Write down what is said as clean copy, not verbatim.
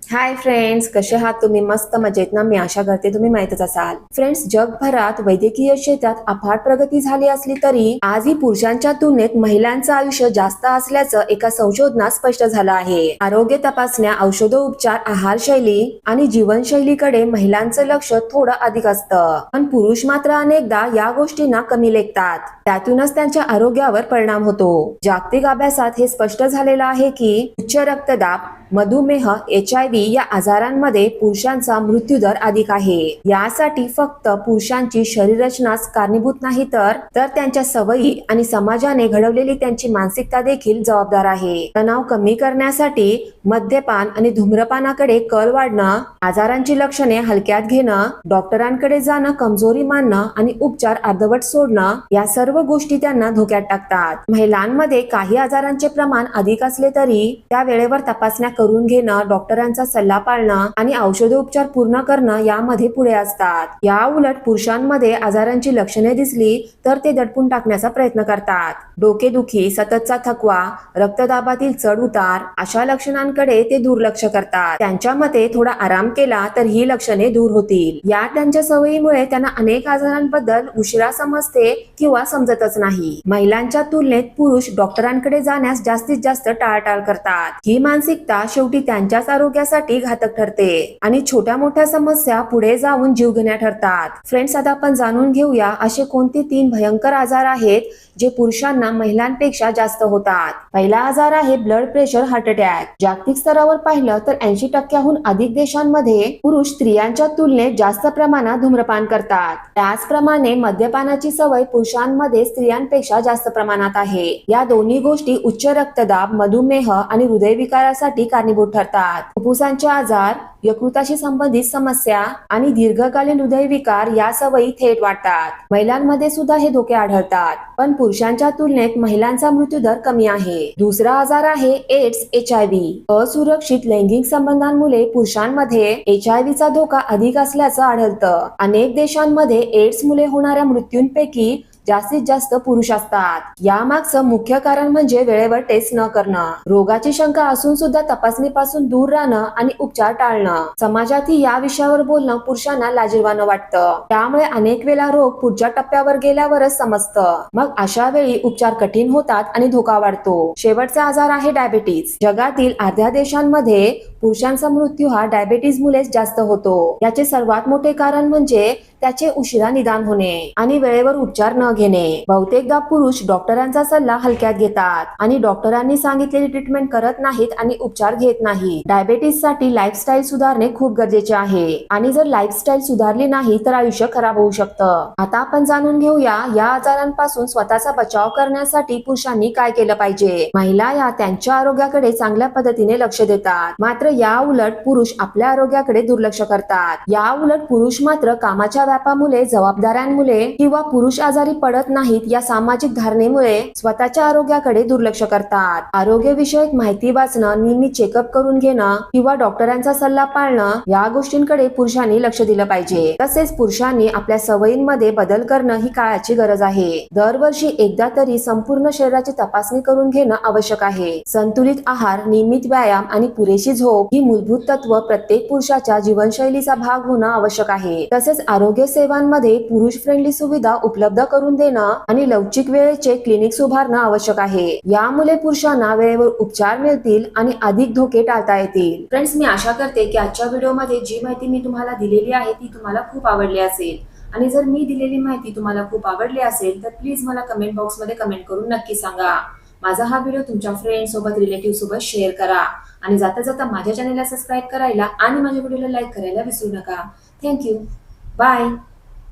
Hi friends, कसे आहात तुम्ही? मस्त मजेत ना? मी आशा करते तुम्ही माहीतच असाल. फ्रेंड्स, जगभरात वैद्यकीय क्षेत्रात अफाट प्रगती झाली असली तरी आजही पुरुषांच्या तुलनेत महिलांचं आयुष्य जास्त असल्याचं एका संशोधनात स्पष्ट झालं आहे. आरोग्य तपासण्या, औषधोपचार, आहारशैली आणि जीवनशैलीकडे महिलांचं लक्ष थोडं अधिक असतं, पण पुरुष मात्र अनेकदा या गोष्टींना कमी लेखतात. त्यातूनच त्यांच्या आरोग्यावर परिणाम होतो. जागतिक अभ्यासात हे स्पष्ट झालेलं आहे की उच्च रक्तदाब, मधुमेह, HIV या आजारांमध्ये पुरुषांचा मृत्यूदर अधिक आहे. यासाठी फक्त पुरुषांची शरीररचनाच कारणीभूत नाही तर त्यांच्या सवयी आणि समाजाने घडवलेली त्यांची मानसिकता देखील जबाबदार आहे. तणाव कमी करण्यासाठी मद्यपान आणि धूम्रपानाकडे कल वाढणं, आजारांची लक्षणे हलक्यात घेणं, डॉक्टरांकडे जाणं कमजोरी मानणं आणि उपचार अर्धवट सोडणं या सर्व गोष्टी त्यांना धोक्यात टाकतात. महिलांमध्ये काही आजारांचे प्रमाण अधिक असले तरी त्या वेळेवर तपासण्या करून घेणं, डॉक्टरांचा सल्ला पाळणं आणि औषधोपचार पूर्ण करणं यामध्ये पुढे असतात. या उलट पुरुषांमध्ये आजारांची लक्षणे दिसली तर ते दडपून टाकण्याचा प्रयत्न करतात. डोकेदुखी, सततचा थकवा, रक्तदाबातील चढ उतार अशा लक्षणांकडे ते दुर्लक्ष करतात. त्यांच्या मते थोडा आराम केला तर ही लक्षणे दूर होतील. या त्यांच्या सवयीमुळे त्यांना अनेक आजारांबद्दल उशिरा समजते किंवा समजतच नाही. महिलांच्या तुलनेत पुरुष डॉक्टरांकडे जाण्यास जास्तीत जास्त टाळाटाळ करतात. ही मानसिकता शेवटी त्यांच्याच आरोग्यासाठी घातक ठरते आणि छोट्या मोठ्या समस्या पुढे जाऊन जीवघेण्या ठरतात. फ्रेंड्स, आता आपण जाणून घेऊया असे कोणते 3 भयंकर आजार आहेत जे पुरुषांना महिलांपेक्षा जास्त होतात. पहिला आजार आहे ब्लड प्रेशर, हार्ट अटॅक. जागतिक स्तरावर पाहिलं तर 80% अधिक देशांमध्ये पुरुष स्त्रियांच्या तुलनेत जास्त प्रमाणात धूम्रपान करतात. त्याचप्रमाणे मद्यपानाची सवय पुरुषांमध्ये स्त्रियांपेक्षा जास्त प्रमाणात आहे. या दोन्ही गोष्टी उच्च रक्तदाब, मधुमेह आणि हृदयविकारासाठी कारणीभूत ठरतात. फुफ्फुसांचे आजार, यकृताशी संबंधित समस्या आणि दीर्घकालीन हृदयविकार या सवयी थेट वाढतात. महिलांमध्ये सुद्धा हे धोके आढळतात, पण पुरुषांच्या तुलनेत महिलांचा मृत्यूदर कमी आहे. दुसरा आजार आहे एड्स, HIV. असुरक्षित लैंगिक संबंधांमुळे पुरुषांमध्ये HIV चा धोका अधिक असल्याचं आढळतं. अनेक देशांमध्ये एड्समुळे होणाऱ्या मृत्यूंपैकी जास्तीत जास्त पुरुष असतात. यामागचं मुख्य कारण म्हणजे वेळेवर टेस्ट न करणं, रोगाची शंका असून सुद्धा तपासणीपासून दूर राहणं आणि उपचार टाळणं. समाजातही या विषयावर बोलणं पुरुषांना लाजिरवाणं वाटतं. त्यामुळे अनेक वेळा रोग पुढच्या टप्प्यावर गेल्यावरच समजतं. मग अशा वेळी उपचार कठीण होतात आणि धोका वाढतो. शेवटचा आजार आहे डायबिटीज. जगातील अर्ध्या देशांमध्ये पुरुषांचा मृत्यू हा डायबिटीज मुळेच जास्त होतो. याचे सर्वात मोठे कारण म्हणजे त्याचे उशिरा निदान होणे आणि वेळेवर उपचार न घेणे. बहुतेकदा पुरुष डॉक्टरांचा सल्ला हलक्यात घेतात आणि डॉक्टरांनी सांगितलेली ट्रीटमेंट करत नाहीत आणि उपचार घेत नाही. डायबिटीज साठी लाईफस्टाईल सुधारणे खूप गरजेचे आहे आणि जर लाईफस्टाईल सुधारली नाही तर आयुष्य खराब होऊ शकतं. आता आपण जाणून घेऊया या आजारांपासून स्वतःचा बचाव करण्यासाठी पुरुषांनी काय केलं पाहिजे. महिला या त्यांच्या आरोग्याकडे चांगल्या पद्धतीने लक्ष देतात, मात्र या उलट पुरुष आपल्या आरोग्याकडे दुर्लक्ष करतात. या उलट पुरुष मात्र कामाच्या व्यापामुळे, जबाबदाऱ्यांमुळे किंवा पुरुष आजारी पडत नाहीत या सामाजिक धारणेमुळे स्वतःच्या आरोग्याकडे दुर्लक्ष करतात. आरोग्य विषयक माहिती वाचणं, नेहमी चेकअप करून घेणं किंवा डॉक्टरांचा सल्ला पाळणं या गोष्टींकडे पुरुषांनी लक्ष दिलं पाहिजे. तसेच पुरुषांनी आपल्या सवयींमध्ये बदल करणं ही काळाची गरज आहे. दरवर्षी एकदा तरी संपूर्ण शरीराची तपासणी करून घेणं आवश्यक आहे. संतुलित आहार, नियमित व्यायाम आणि पुरेशी झोप ही मूलभूत तत्व प्रत्येक पुरुषाच्या जीवनशैलीचा भाग होणं आवश्यक आहे. तसेच आरोग्य सेवांमध्ये पुरुष फ्रेंडली सुविधा उपलब्ध करून देणं आणि लवचिक वेळेचे क्लिनिक्स उभारणं आवश्यक आहे. यामुळे पुरुषांना वेळेवर उपचार मिळतील आणि अधिक धोके टाळता येतील. फ्रेंड्स, मी आशा करते की आजच्या व्हिडिओमध्ये जी माहिती मी तुम्हाला दिलेली आहे ती तुम्हाला खूप आवडली असेल. आणि जर मी दिलेली माहिती तुम्हाला खूप आवडली असेल तर प्लीज मला कमेंट बॉक्समध्ये कमेंट करून नक्की सांगा. माझा हा व्हिडिओ तुमच्या फ्रेंड सोबत, रिलेटिव्ह सोबत शेअर करा आणि जाता जाता माझ्या चॅनलला सबस्क्राईब करायला आणि माझ्या व्हिडिओला लाईक करायला विसरू नका. थँक्यू. बाय.